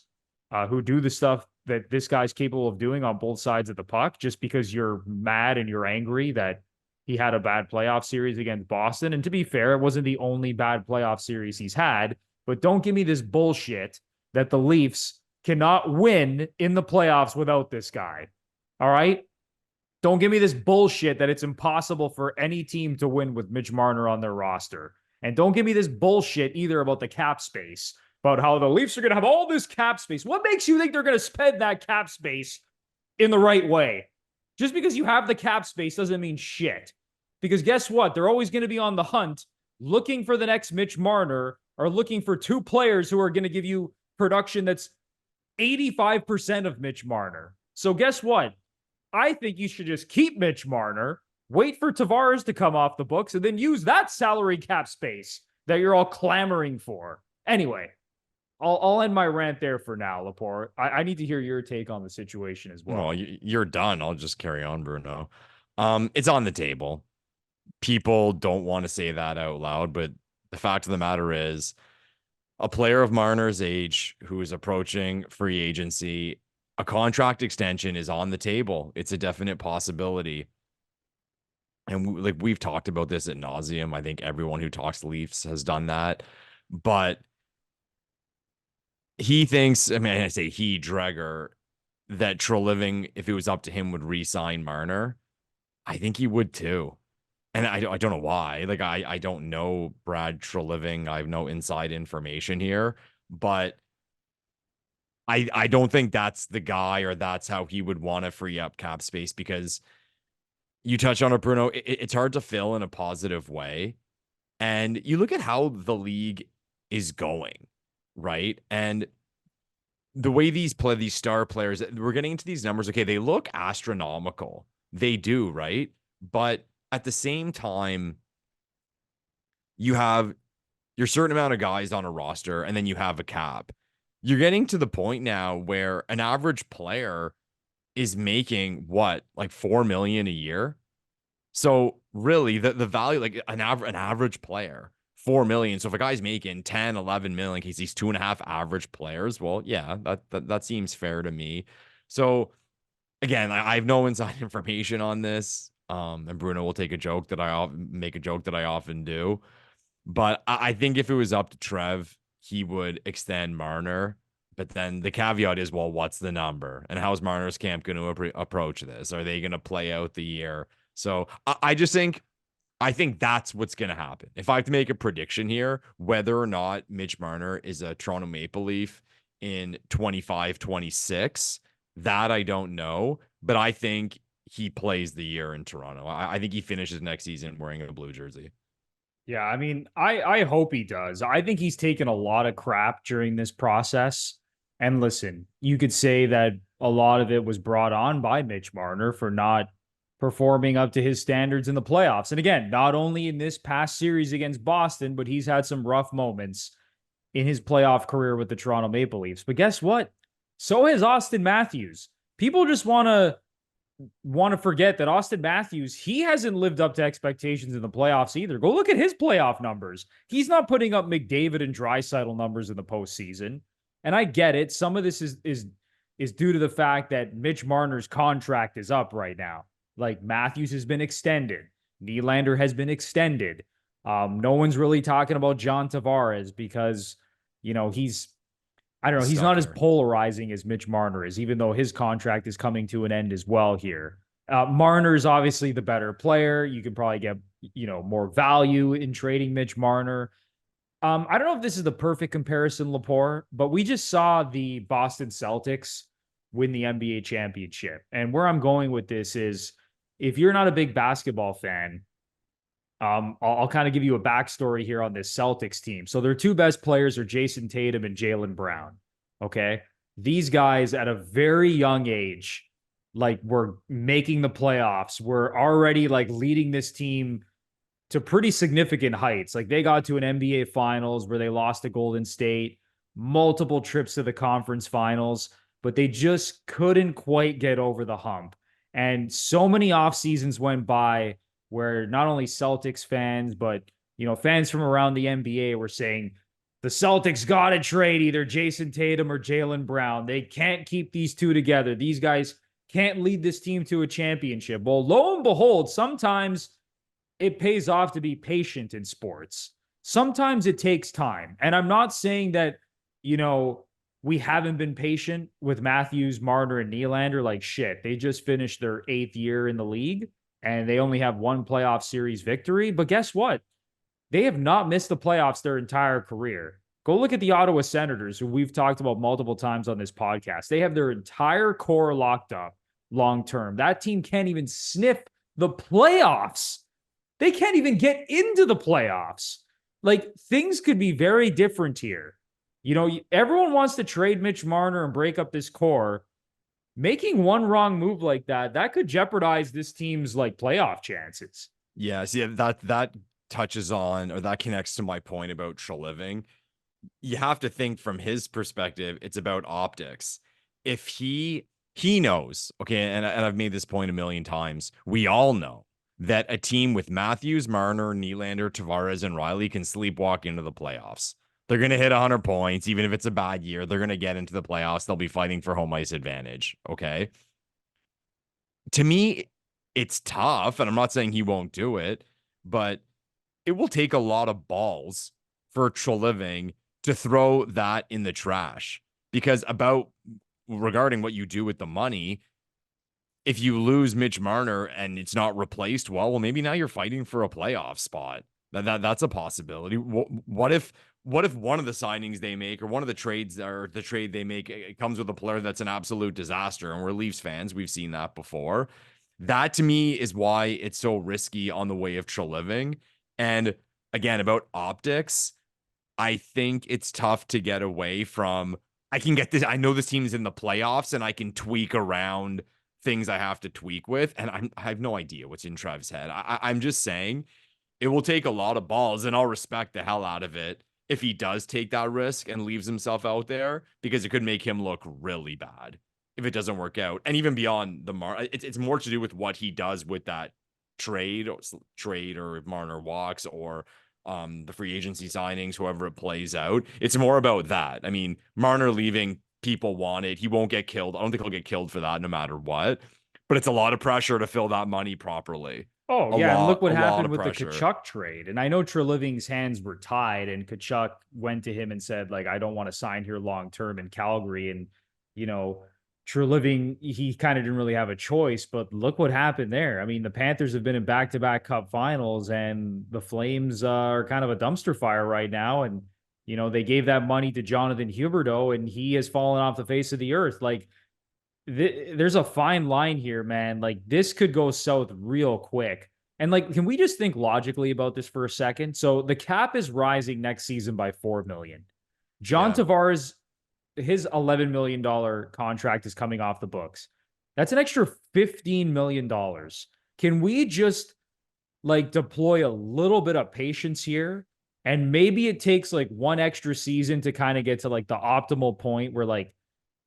who do the stuff that this guy's capable of doing on both sides of the puck just because you're mad and you're angry that he had a bad playoff series against Boston. And to be fair, it wasn't the only bad playoff series he's had, but don't give me this bullshit that the Leafs cannot win in the playoffs without this guy. All right? Don't give me this bullshit that it's impossible for any team to win with Mitch Marner on their roster. And don't give me this bullshit either about the cap space, about how the Leafs are going to have all this cap space. What makes you think they're going to spend that cap space in the right way? Just because you have the cap space doesn't mean shit. Because guess what? They're always going to be on the hunt looking for the next Mitch Marner or looking for two players who are going to give you production that's 85% of Mitch Marner. So guess what? I think you should just keep Mitch Marner, wait for Tavares to come off the books, and then use that salary cap space that you're all clamoring for. Anyway, I'll end my rant there for now, Lepore. I need to hear your take on the situation as well. Well, you're done. I'll just carry on, Bruno. It's on the table. People don't want to say that out loud, but the fact of the matter is, a player of Marner's age who is approaching free agency, a contract extension is on the table. It's a definite possibility. And we've talked about this ad nauseum. I think everyone who talks Leafs has done that. But he thinks, I mean, I say he, Dreger, that Treliving, if it was up to him, would re-sign Marner. I think he would too. And I don't know why. Like, I don't know Brad Treliving. I have no inside information here. But I don't think that's the guy or that's how he would want to free up cap space, because you touch on it, Bruno. It's hard to fill in a positive way. And you look at how the league is going, right? And the way these star players, we're getting into these numbers. Okay, they look astronomical. They do, right? But at the same time, you have your certain amount of guys on a roster, and then you have a cap. You're getting to the point now where an average player is making what, like $4 million a year. So really the value, like an average player, $4 million. So if a guy's making 10, 11 million, because he's 2.5 average players, well, yeah, that seems fair to me. So again, I have no inside information on this. And Bruno will take a joke that make a joke that I often do. But I think if it was up to Trev, he would extend Marner. But then the caveat is, well, what's the number? And how's Marner's camp going to approach this? Are they going to play out the year? So I just think that's what's going to happen. If I have to make a prediction here, whether or not Mitch Marner is a Toronto Maple Leaf in 25-26, that I don't know. But I think he plays the year in Toronto. I think he finishes next season wearing a blue jersey. Yeah, I mean, I hope he does. I think he's taken a lot of crap during this process. And listen, you could say that a lot of it was brought on by Mitch Marner for not performing up to his standards in the playoffs. And again, not only in this past series against Boston, but he's had some rough moments in his playoff career with the Toronto Maple Leafs. But guess what? So has Austin Matthews. People just want to forget that Austin Matthews, he hasn't lived up to expectations in the playoffs either. Go look at his playoff numbers. He's not putting up McDavid and Draisaitl numbers in the postseason. And I get it. Some of this is due to the fact that Mitch Marner's contract is up right now. Like Matthews has been extended. Nylander has been extended. No one's really talking about John Tavares because, he's not as polarizing as Mitch Marner is, even though his contract is coming to an end as well here. Marner is obviously the better player. You could probably get, more value in trading Mitch Marner. I don't know if this is the perfect comparison, Lepore, but we just saw the Boston Celtics win the NBA championship. And where I'm going with this is, if you're not a big basketball fan, I'll kind of give you a backstory here on this Celtics team. So their two best players are Jason Tatum and Jaylen Brown. Okay. These guys at a very young age, like were making the playoffs, were already like leading this team to pretty significant heights. Like they got to an NBA finals where they lost to Golden State, multiple trips to the conference finals, but they just couldn't quite get over the hump. And so many off seasons went by where not only Celtics fans, but, fans from around the NBA were saying the Celtics got to trade either Jason Tatum or Jaylen Brown. They can't keep these two together. These guys can't lead this team to a championship. Well, lo and behold, sometimes it pays off to be patient in sports. Sometimes it takes time. And I'm not saying that, we haven't been patient with Matthews, Marner, and Nylander. Like shit, they just finished their 8th year in the league and they only have one playoff series victory. But guess what? They have not missed the playoffs their entire career. Go look at the Ottawa Senators, who we've talked about multiple times on this podcast. They have their entire core locked up long term. That team can't even sniff the playoffs. They can't even get into the playoffs. Like things could be very different here. Everyone wants to trade Mitch Marner and break up this core. Making one wrong move like that could jeopardize this team's like playoff chances. Yeah, see that touches on, or that connects to my point about Treliving. You have to think from his perspective, it's about optics. If he knows, okay, and I've made this point a million times, we all know that a team with Matthews, Marner, Nylander, Tavares, and Riley can sleepwalk into the playoffs. They're going to hit 100 points. Even if it's a bad year, they're going to get into the playoffs. They'll be fighting for home ice advantage. Okay. To me, it's tough, and I'm not saying he won't do it, but it will take a lot of balls for Treliving to throw that in the trash. Because regarding what you do with the money, if you lose Mitch Marner and it's not replaced well, maybe now you're fighting for a playoff spot. That's a possibility. What if one of the signings they make, or one of the trades, or the trade they make, it comes with a player that's an absolute disaster? And we're Leafs fans. We've seen that before. That to me is why it's so risky on the way of Treliving. And again, about optics, I think it's tough to get away from, I can get this. I know this team's in the playoffs and I can tweak around things I have to tweak with. And I have no idea what's in Trev's head. I'm just saying it will take a lot of balls, and I'll respect the hell out of it if he does take that risk and leaves himself out there, because it could make him look really bad if it doesn't work out. And even beyond it's more to do with what he does with that trade, or if Marner walks, or the free agency signings, however it plays out. It's more about that. I mean, Marner leaving, people want it. He won't get killed. I don't think he'll get killed for that no matter what. but it's a lot of pressure to fill that money properly. Oh, yeah, and look what A lot happened of with the pressure. Tkachuk trade. And I know Treliving's hands were tied, and Tkachuk went to him and said, like, I don't want to sign here long term in Calgary. And, you know, Treliving, he kind of didn't really have a choice, but look what happened there. I mean, the Panthers have been in back-to-back Cup finals, and the Flames are kind of a dumpster fire right now. And, you know, they gave that money to Jonathan Huberdeau, and he has fallen off the face of the earth. Like, there's a fine line here, man. Like, this could go south real quick. And like, can we just think logically about this for a second? So the cap is rising next season by 4 million. John Yeah. Tavares, his $11 million contract is coming off the books. That's an extra $15 million. Can we just like deploy a little bit of patience here? And maybe it takes like one extra season to kind of get to like the optimal point where like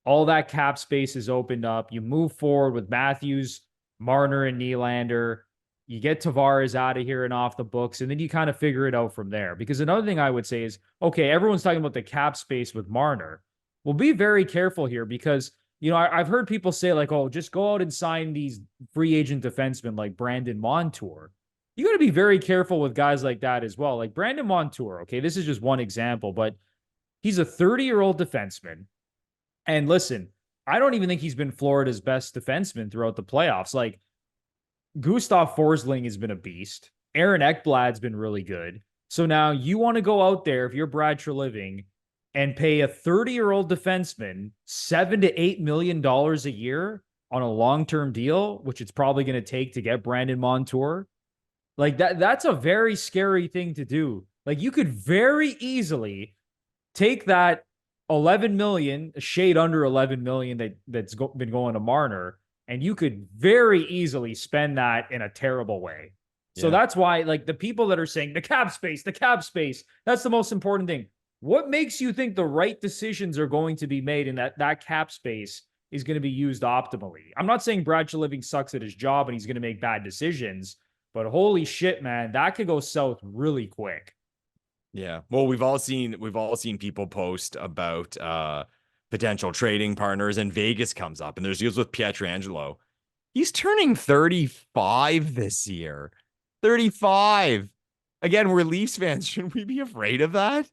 all that cap space is opened up. You move forward with Matthews, Marner, and Nylander. You get Tavares out of here and off the books, and then you kind of figure it out from there. Because another thing I would say is, okay, everyone's talking about the cap space with Marner. Well, be very careful here because, you know, I've heard people say like, oh, just go out and sign these free agent defensemen like Brandon Montour. You got to be very careful with guys like that as well. Like Brandon Montour, okay, this is just one example, but he's a 30-year-old defenseman. And listen, I don't even think he's been Florida's best defenseman throughout the playoffs. Like Gustav Forsling has been a beast. Aaron Ekblad's been really good. So now you want to go out there if you're Brad Treliving and pay a 30-year-old defenseman $7 to $8 million a year on a long-term deal, which it's probably going to take to get Brandon Montour. Like that's a very scary thing to do. Like you could very easily take that 11 million, a shade under 11 million that's been going to Marner, and you could very easily spend that in a terrible way. So Yeah. that's why, like, the people that are saying the cap space, that's the most important thing. What makes you think the right decisions are going to be made and that cap space is going to be used optimally? I'm not saying Brad Treliving sucks at his job and he's going to make bad decisions, but holy shit, man, that could go south really quick. Yeah. Well, we've all seen people post about potential trading partners, and Vegas comes up, and there's deals with Pietrangelo. He's turning 35 this year. 35. Again, we're Leafs fans. Shouldn't we be afraid of that?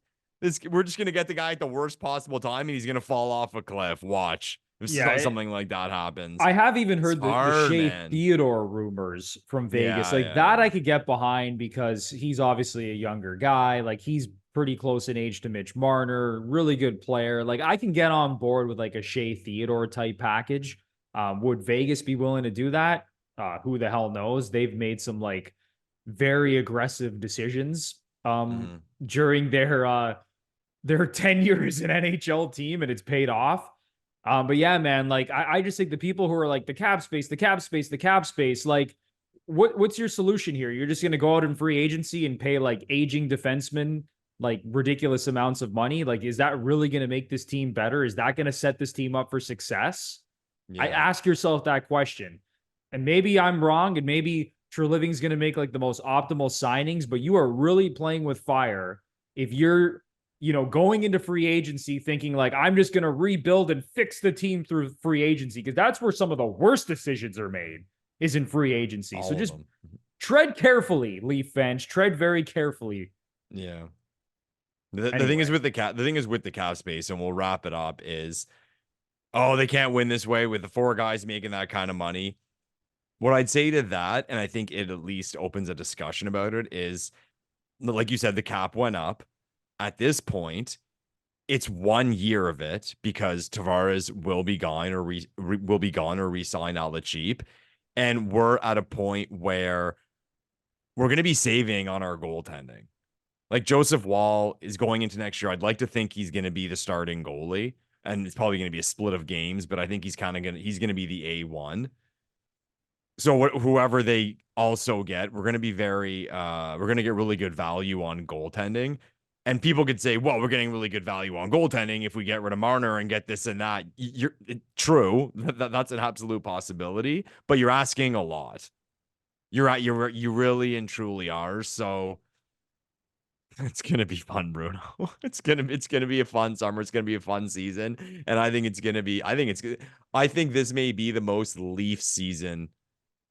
We're just gonna get the guy at the worst possible time, and he's gonna fall off a cliff. Watch. If something like that happens. I have even It's heard the hard, Shea man. Theodore rumors from Vegas. Yeah, Like that I could get behind because he's obviously a younger guy. Like he's pretty close in age to Mitch Marner, really good player. Like I can get on board with like a Shea Theodore type package. Would Vegas be willing to do that? Who the hell knows? They've made some like very aggressive decisions during their 10 years in NHL team, and it's paid off. But yeah, man, like I just think the people who are like the cap space, like what's your solution here? You're just gonna go out in free agency and pay like aging defensemen like ridiculous amounts of money? Like, is that really gonna make this team better? Is that gonna set this team up for success? Yeah. I ask yourself that question. And maybe I'm wrong, and maybe Treliving's gonna make like the most optimal signings, but you are really playing with fire if you're going into free agency thinking like, I'm just going to rebuild and fix the team through free agency, because that's where some of the worst decisions are made, is in free agency. So just tread carefully, Leaf fans, tread very carefully. Yeah. The thing is with the cap space, and we'll wrap it up, is, oh, they can't win this way with the four guys making that kind of money. What I'd say to that, and I think it at least opens a discussion about it, is, like you said, the cap went up. At this point, it's 1 year of it because Tavares will be gone or re-sign out the cheap. And we're at a point where we're going to be saving on our goaltending. Like Joseph Wall is going into next year. I'd like to think he's going to be the starting goalie, and it's probably going to be a split of games, but I think he's going to be the A1. So whoever they also get, we're going to get really good value on goaltending. And people could say, well, we're getting really good value on goaltending if we get rid of Marner and get this and that. True. That's an absolute possibility, but you're asking a lot. You really and truly are. So It's gonna be fun, Bruno. It's gonna be a fun summer. It's gonna be a fun season, and I think it's gonna be. I think this may be the most Leaf season,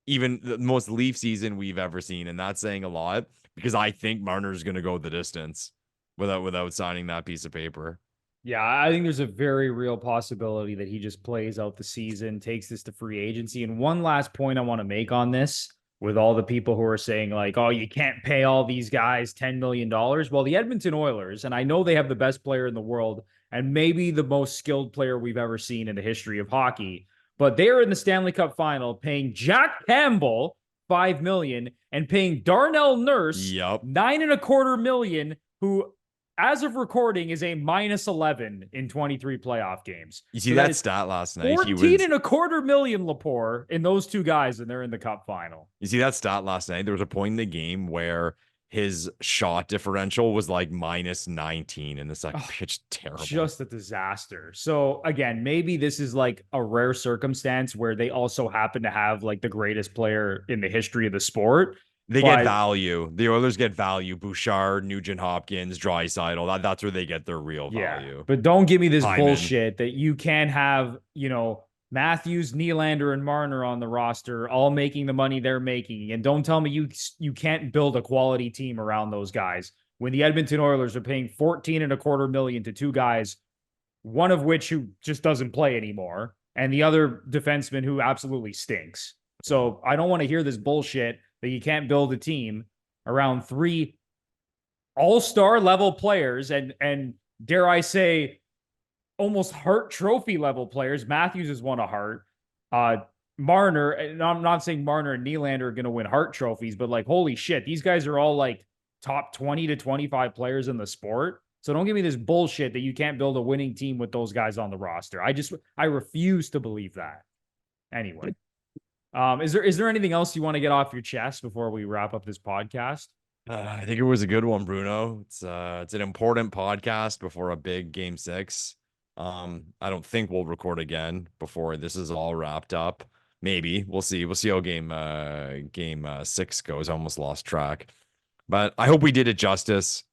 even the most Leaf season we've ever seen, and that's saying a lot because I think Marner's gonna go the distance without signing that piece of paper. Yeah, I think there's a very real possibility that he just plays out the season, takes this to free agency. And one last point I want to make on this with all the people who are saying, like, oh, you can't pay all these guys $10 million. Well, the Edmonton Oilers, and I know they have the best player in the world and maybe the most skilled player we've ever seen in the history of hockey, but they're in the Stanley Cup final paying Jack Campbell $5 million and paying Darnell Nurse $9.25 million, who, as of recording, is a minus 11 in 23 playoff games. You see that stat last night? 14.25 million Lepore in those two guys, and they're in the Cup final. You see that stat last night? There was a point in the game where his shot differential was like minus 19 in the second pitch. Terrible. Just a disaster. So again, maybe this is like a rare circumstance where they also happen to have like the greatest player in the history of the sport. They get value. The Oilers get value. Bouchard, Nugent Hopkins, Draisaitl. That's where they get their real value. But don't give me this bullshit that you can't have, Matthews, Nylander, and Marner on the roster all making the money they're making. And don't tell me you can't build a quality team around those guys when the Edmonton Oilers are paying $14.25 million to two guys, one of which who just doesn't play anymore, and the other defenseman who absolutely stinks. So I don't want to hear this bullshit that you can't build a team around three all-star level players and dare I say, almost Hart Trophy level players. Matthews has won a Hart. Marner, and I'm not saying Marner and Nylander are going to win Hart trophies, but like, holy shit, these guys are all like top 20 to 25 players in the sport. So don't give me this bullshit that you can't build a winning team with those guys on the roster. I refuse to believe that. Anyway. Is there anything else you want to get off your chest before we wrap up this podcast? I think it was a good one, Bruno. It's an important podcast before a big game 6. I don't think we'll record again before this is all wrapped up. Maybe we'll see. We'll see how game 6 goes. I almost lost track, but I hope we did it justice.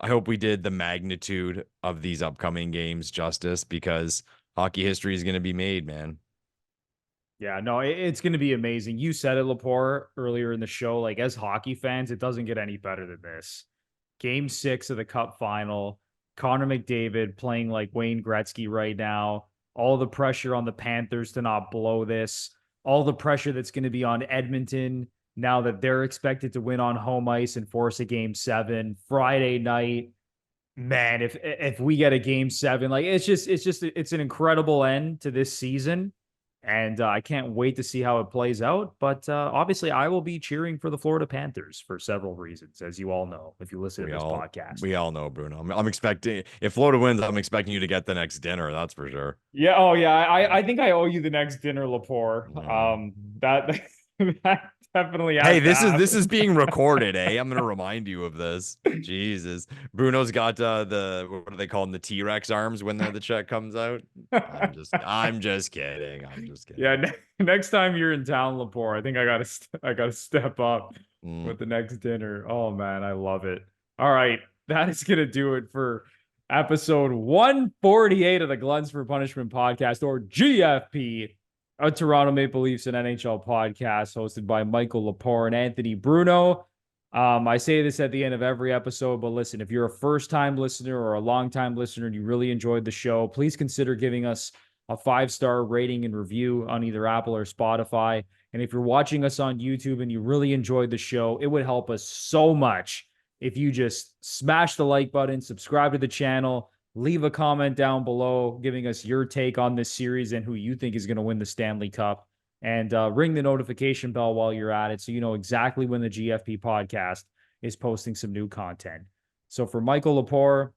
I hope we did the magnitude of these upcoming games justice, because hockey history is going to be made, man. Yeah, no, it's going to be amazing. You said it, Lepore, earlier in the show. Like, as hockey fans, it doesn't get any better than this. Game 6 of the Cup final, Connor McDavid playing like Wayne Gretzky right now. All the pressure on the Panthers to not blow this. All the pressure that's going to be on Edmonton now that they're expected to win on home ice and force a Game 7 Friday night. Man, if we get a Game 7, like it's an incredible end to this season. And I can't wait to see how it plays out. But obviously, I will be cheering for the Florida Panthers for several reasons, as you all know, if you listen to this podcast. We all know, Bruno. I'm expecting, if Florida wins, I'm expecting you to get the next dinner. That's for sure. Yeah. Oh, yeah. I think I owe you the next dinner, Lepore. That definitely. Hey, this is being recorded, eh? I'm gonna remind you of this. Jesus, Bruno's got the, what do they call them, the T-Rex arms when the check comes out. I'm just kidding. Yeah, next time you're in town, Lepore, I think I gotta step up with the next dinner. Oh man, I love it. All right, that is gonna do it for episode 148 of the Gluttons For Punishment Podcast, or GFP. A Toronto Maple Leafs and NHL podcast hosted by Michael Lepore and Anthony Bruno. I say this at the end of every episode, but listen, if you're a first-time listener or a long-time listener and you really enjoyed the show, please consider giving us a 5-star rating and review on either Apple or Spotify. And if you're watching us on YouTube and you really enjoyed the show, it would help us so much if you just smash the like button, subscribe to the channel, leave a comment down below giving us your take on this series and who you think is going to win the Stanley Cup, and ring the notification bell while you're at it so you know exactly when the GFP podcast is posting some new content. So for Michael Lepore,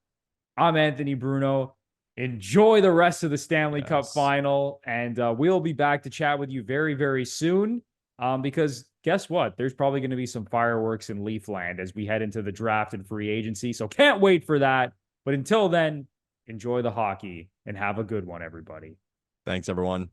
I'm Anthony Bruno. Enjoy the rest of the Stanley Cup final, and we'll be back to chat with you very, very soon, because guess what? There's probably going to be some fireworks in Leafland as we head into the draft and free agency, so can't wait for that. But until then, enjoy the hockey and have a good one, everybody. Thanks, everyone.